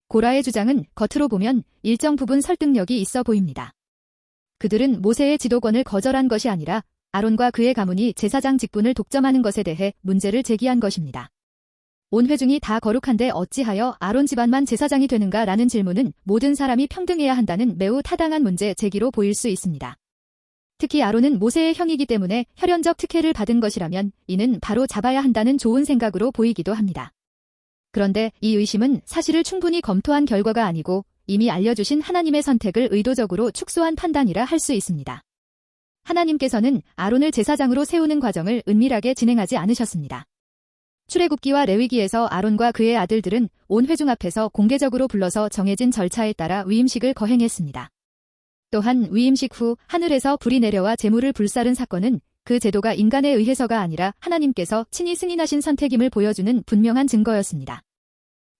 고라의 주장은 겉으로 보면 일정 부분 설득력이 있어 보입니다. 그들은 모세의 지도권을 거절한 것이 아니라 아론과 그의 가문이 제사장 직분을 독점하는 것에 대해 문제를 제기한 것입니다. 온 회중이 다 거룩한데 어찌하여 아론 집안만 제사장이 되는가 라는 질문은 모든 사람이 평등해야 한다는 매우 타당한 문제 제기로 보일 수 있습니다. 특히 아론은 모세의 형이기 때문에 혈연적 특혜를 받은 것이라면 이는 바로 잡아야 한다는 좋은 생각으로 보이기도 합니다. 그런데 이 의심은 사실을 충분히 검토한 결과가 아니고 이미 알려주신 하나님의 선택을 의도적으로 축소한 판단이라 할 수 있습니다. 하나님께서는 아론을 제사장으로 세우는 과정을 은밀하게 진행하지 않으셨습니다. 출애굽기와 레위기에서 아론과 그의 아들들은 온 회중 앞에서 공개적으로 불러서 정해진 절차에 따라 위임식을 거행했습니다. 또한 위임식 후 하늘에서 불이 내려와 제물을 불사른 사건은 그 제도가 인간에 의해서가 아니라 하나님께서 친히 승인하신 선택임을 보여주는 분명한 증거였습니다.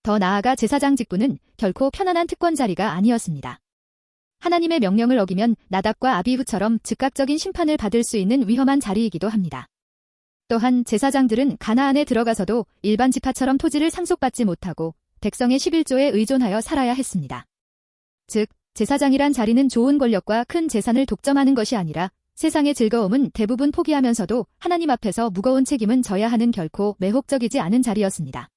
더 나아가 제사장 직분은 결코 편안한 특권 자리가 아니었습니다. 하나님의 명령을 어기면 나답과 아비후처럼 즉각적인 심판을 받을 수 있는 위험한 자리이기도 합니다. 또한 제사장들은 가나안에 들어가서도 일반 지파처럼 토지를 상속받지 못하고 백성의 11조에 의존하여 살아야 했습니다. 즉, 제사장이란 자리는 좋은 권력과 큰 재산을 독점하는 것이 아니라 세상의 즐거움은 대부분 포기하면서도 하나님 앞에서 무거운 책임은 져야 하는 결코 매혹적이지 않은 자리였습니다.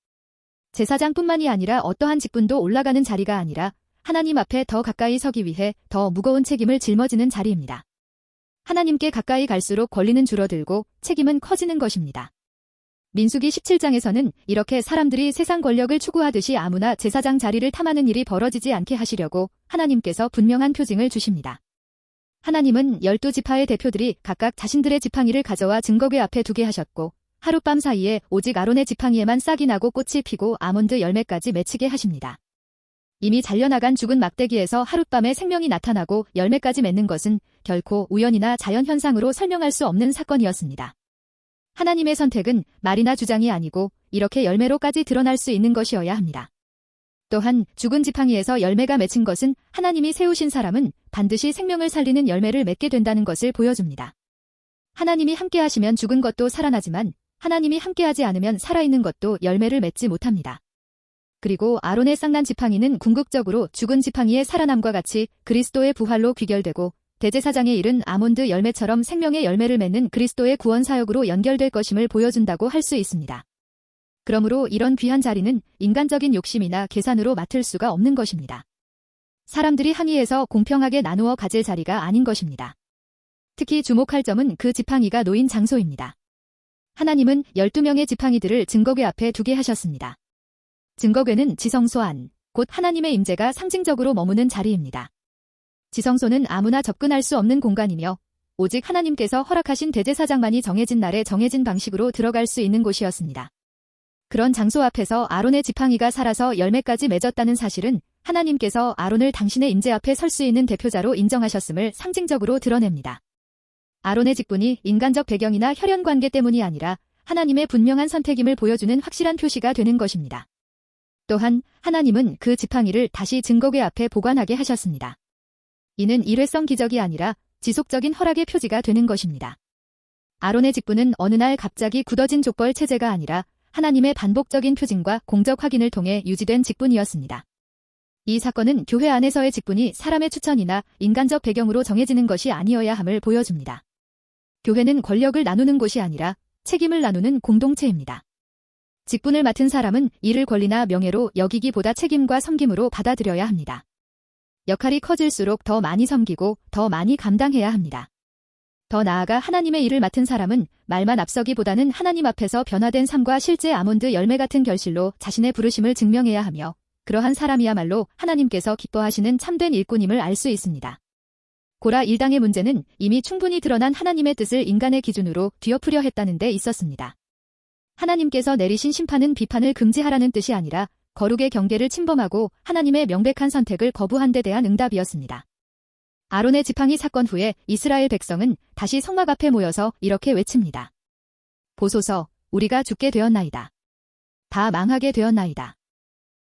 제사장뿐만이 아니라 어떠한 직분도 올라가는 자리가 아니라 하나님 앞에 더 가까이 서기 위해 더 무거운 책임을 짊어지는 자리입니다. 하나님께 가까이 갈수록 권리는 줄어들고 책임은 커지는 것입니다. 민수기 17장에서는 이렇게 사람들이 세상 권력을 추구하듯이 아무나 제사장 자리를 탐하는 일이 벌어지지 않게 하시려고 하나님께서 분명한 표징을 주십니다. 하나님은 12지파의 대표들이 각각 자신들의 지팡이를 가져와 증거궤 앞에 두게 하셨고 하룻밤 사이에 오직 아론의 지팡이에만 싹이 나고 꽃이 피고 아몬드 열매까지 맺히게 하십니다. 이미 잘려나간 죽은 막대기에서 하룻밤에 생명이 나타나고 열매까지 맺는 것은 결코 우연이나 자연현상으로 설명할 수 없는 사건이었습니다. 하나님의 선택은 말이나 주장이 아니고 이렇게 열매로까지 드러날 수 있는 것이어야 합니다. 또한 죽은 지팡이에서 열매가 맺힌 것은 하나님이 세우신 사람은 반드시 생명을 살리는 열매를 맺게 된다는 것을 보여줍니다. 하나님이 함께하시면 죽은 것도 살아나지만 하나님이 함께하지 않으면 살아있는 것도 열매를 맺지 못합니다. 그리고 아론의 쌍난 지팡이는 궁극적으로 죽은 지팡이의 살아남과 같이 그리스도의 부활로 귀결되고 대제사장의 일은 아몬드 열매처럼 생명의 열매를 맺는 그리스도의 구원 사역으로 연결될 것임을 보여준다고 할 수 있습니다. 그러므로 이런 귀한 자리는 인간적인 욕심이나 계산으로 맡을 수가 없는 것입니다. 사람들이 항의해서 공평하게 나누어 가질 자리가 아닌 것입니다. 특히 주목할 점은 그 지팡이가 놓인 장소입니다. 하나님은 12명의 지팡이들을 증거궤 앞에 두게 하셨습니다. 증거궤는 지성소 안, 곧 하나님의 임재가 상징적으로 머무는 자리입니다. 지성소는 아무나 접근할 수 없는 공간이며 오직 하나님께서 허락하신 대제사장만이 정해진 날에 정해진 방식으로 들어갈 수 있는 곳이었습니다. 그런 장소 앞에서 아론의 지팡이가 살아서 열매까지 맺었다는 사실은 하나님께서 아론을 당신의 임재 앞에 설 수 있는 대표자로 인정하셨음을 상징적으로 드러냅니다. 아론의 직분이 인간적 배경이나 혈연 관계 때문이 아니라 하나님의 분명한 선택임을 보여주는 확실한 표시가 되는 것입니다. 또한 하나님은 그 지팡이를 다시 증거궤 앞에 보관하게 하셨습니다. 이는 일회성 기적이 아니라 지속적인 허락의 표지가 되는 것입니다. 아론의 직분은 어느 날 갑자기 굳어진 족벌 체제가 아니라 하나님의 반복적인 표징과 공적 확인을 통해 유지된 직분이었습니다. 이 사건은 교회 안에서의 직분이 사람의 추천이나 인간적 배경으로 정해지는 것이 아니어야 함을 보여줍니다. 교회는 권력을 나누는 곳이 아니라 책임을 나누는 공동체입니다. 직분을 맡은 사람은 이를 권리나 명예로 여기기보다 책임과 섬김으로 받아들여야 합니다. 역할이 커질수록 더 많이 섬기고 더 많이 감당해야 합니다. 더 나아가 하나님의 일을 맡은 사람은 말만 앞서기보다는 하나님 앞에서 변화된 삶과 실제 아몬드 열매 같은 결실로 자신의 부르심을 증명해야 하며 그러한 사람이야말로 하나님께서 기뻐하시는 참된 일꾼임을 알 수 있습니다. 고라 일당의 문제는 이미 충분히 드러난 하나님의 뜻을 인간의 기준으로 뒤엎으려 했다는 데 있었습니다. 하나님께서 내리신 심판은 비판을 금지하라는 뜻이 아니라 거룩의 경계를 침범하고 하나님의 명백한 선택을 거부한 데 대한 응답이었습니다. 아론의 지팡이 사건 후에 이스라엘 백성은 다시 성막 앞에 모여서 이렇게 외칩니다. 보소서, 우리가 죽게 되었나이다. 다 망하게 되었나이다.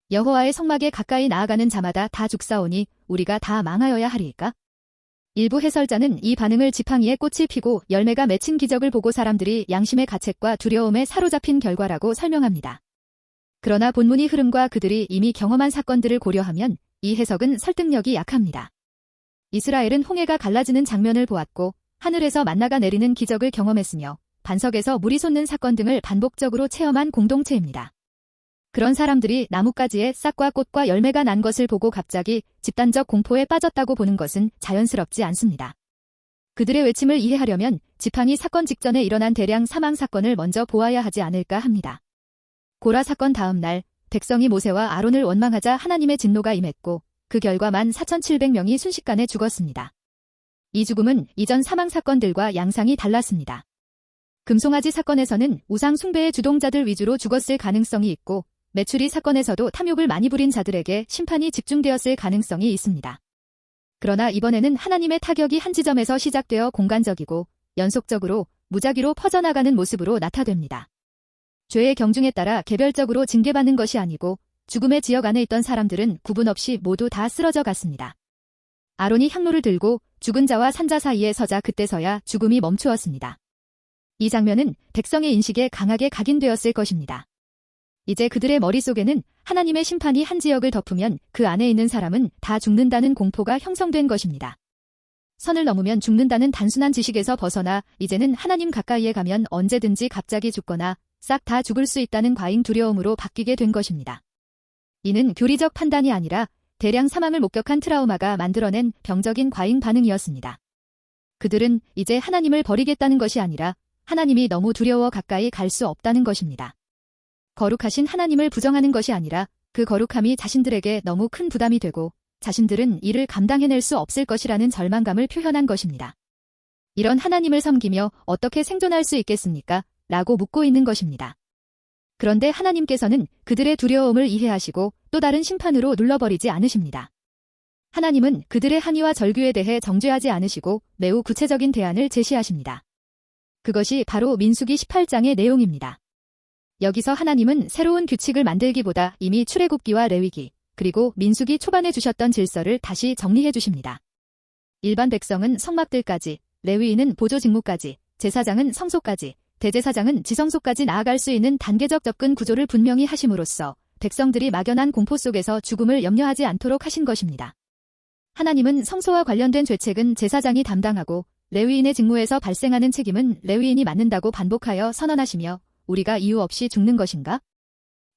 여호와의 성막에 가까이 나아가는 자마다 다 죽사오니 우리가 다 망하여야 하리이까? 일부 해설자는 이 반응을 지팡이에 꽃이 피고 열매가 맺힌 기적을 보고 사람들이 양심의 가책과 두려움에 사로잡힌 결과라고 설명합니다. 그러나 본문의 흐름과 그들이 이미 경험한 사건들을 고려하면 이 해석은 설득력이 약합니다. 이스라엘은 홍해가 갈라지는 장면을 보았고 하늘에서 만나가 내리는 기적을 경험했으며 반석에서 물이 솟는 사건 등을 반복적으로 체험한 공동체입니다. 그런 사람들이 나뭇가지에 싹과 꽃과 열매가 난 것을 보고 갑자기 집단적 공포에 빠졌다고 보는 것은 자연스럽지 않습니다. 그들의 외침을 이해하려면 지팡이 사건 직전에 일어난 대량 사망 사건을 먼저 보아야 하지 않을까 합니다. 고라 사건 다음 날 백성이 모세와 아론을 원망하자 하나님의 진노가 임했고 그 결과 14,700명이 순식간에 죽었습니다. 이 죽음은 이전 사망 사건들과 양상이 달랐습니다. 금송아지 사건에서는 우상 숭배의 주동자들 위주로 죽었을 가능성이 있고 메추리 사건에서도 탐욕을 많이 부린 자들에게 심판이 집중되었을 가능성이 있습니다. 그러나 이번에는 하나님의 타격이 한 지점에서 시작되어 공간적이고 연속적으로 무작위로 퍼져나가는 모습으로 나타됩니다. 죄의 경중에 따라 개별적으로 징계받는 것이 아니고 죽음의 지역 안에 있던 사람들은 구분 없이 모두 다 쓰러져 갔습니다. 아론이 향로를 들고 죽은 자와 산자 사이에 서자 그때서야 죽음이 멈추었습니다. 이 장면은 백성의 인식에 강하게 각인되었을 것입니다. 이제 그들의 머릿속에는 하나님의 심판이 한 지역을 덮으면 그 안에 있는 사람은 다 죽는다는 공포가 형성된 것입니다. 선을 넘으면 죽는다는 단순한 지식에서 벗어나 이제는 하나님 가까이에 가면 언제든지 갑자기 죽거나 싹 다 죽을 수 있다는 과잉 두려움으로 바뀌게 된 것입니다. 이는 교리적 판단이 아니라 대량 사망을 목격한 트라우마가 만들어낸 병적인 과잉 반응이었습니다. 그들은 이제 하나님을 버리겠다는 것이 아니라 하나님이 너무 두려워 가까이 갈 수 없다는 것입니다. 거룩하신 하나님을 부정하는 것이 아니라 그 거룩함이 자신들에게 너무 큰 부담이 되고 자신들은 이를 감당해낼 수 없을 것이라는 절망감을 표현한 것입니다. 이런 하나님을 섬기며 어떻게 생존할 수 있겠습니까? 라고 묻고 있는 것입니다. 그런데 하나님께서는 그들의 두려움을 이해하시고 또 다른 심판으로 눌러버리지 않으십니다. 하나님은 그들의 한의와 절규에 대해 정죄하지 않으시고 매우 구체적인 대안을 제시하십니다. 그것이 바로 민수기 18장의 내용입니다. 여기서 하나님은 새로운 규칙을 만들기보다 이미 출애굽기와 레위기, 그리고 민수기 초반에 주셨던 질서를 다시 정리해 주십니다. 일반 백성은 성막들까지, 레위인은 보조 직무까지, 제사장은 성소까지, 대제사장은 지성소까지 나아갈 수 있는 단계적 접근 구조를 분명히 하심으로써 백성들이 막연한 공포 속에서 죽음을 염려하지 않도록 하신 것입니다. 하나님은 성소와 관련된 죄책은 제사장이 담당하고 레위인의 직무에서 발생하는 책임은 레위인이 맡는다고 반복하여 선언하시며 우리가 이유 없이 죽는 것인가?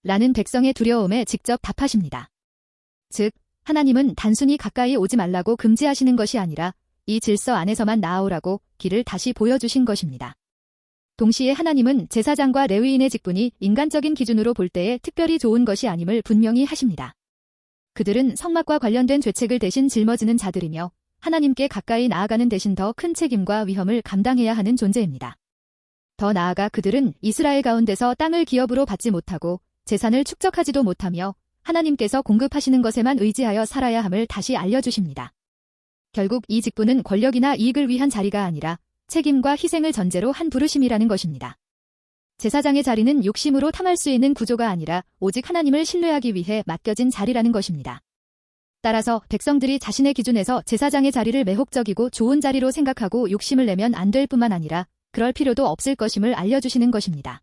라는 백성의 두려움에 직접 답하십니다. 즉, 하나님은 단순히 가까이 오지 말라고 금지하시는 것이 아니라 이 질서 안에서만 나아오라고 길을 다시 보여주신 것입니다. 동시에 하나님은 제사장과 레위인의 직분이 인간적인 기준으로 볼 때에 특별히 좋은 것이 아님을 분명히 하십니다. 그들은 성막과 관련된 죄책을 대신 짊어지는 자들이며 하나님께 가까이 나아가는 대신 더 큰 책임과 위험을 감당해야 하는 존재입니다. 더 나아가 그들은 이스라엘 가운데서 땅을 기업으로 받지 못하고 재산을 축적하지도 못하며 하나님께서 공급하시는 것에만 의지하여 살아야 함을 다시 알려주십니다. 결국 이 직분은 권력이나 이익을 위한 자리가 아니라 책임과 희생을 전제로 한 부르심이라는 것입니다. 제사장의 자리는 욕심으로 탐할 수 있는 구조가 아니라 오직 하나님을 신뢰하기 위해 맡겨진 자리라는 것입니다. 따라서 백성들이 자신의 기준에서 제사장의 자리를 매혹적이고 좋은 자리로 생각하고 욕심을 내면 안 될 뿐만 아니라 그럴 필요도 없을 것임을 알려주시는 것입니다.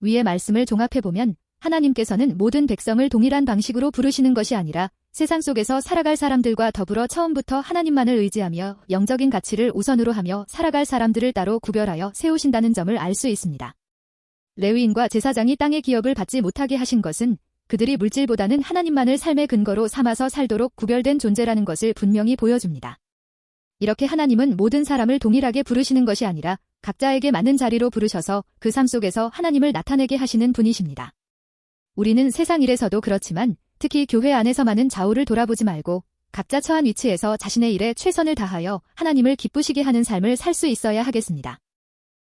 위의 말씀을 종합해보면 하나님께서는 모든 백성을 동일한 방식으로 부르시는 것이 아니라 세상 속에서 살아갈 사람들과 더불어 처음부터 하나님만을 의지하며 영적인 가치를 우선으로 하며 살아갈 사람들을 따로 구별하여 세우신다는 점을 알 수 있습니다. 레위인과 제사장이 땅의 기업을 받지 못하게 하신 것은 그들이 물질보다는 하나님만을 삶의 근거로 삼아서 살도록 구별된 존재라는 것을 분명히 보여줍니다. 이렇게 하나님은 모든 사람을 동일하게 부르시는 것이 아니라 각자에게 맞는 자리로 부르셔서 그 삶 속에서 하나님을 나타내게 하시는 분이십니다. 우리는 세상 일에서도 그렇지만 특히 교회 안에서만은 좌우를 돌아보지 말고 각자 처한 위치에서 자신의 일에 최선을 다하여 하나님을 기쁘시게 하는 삶을 살 수 있어야 하겠습니다.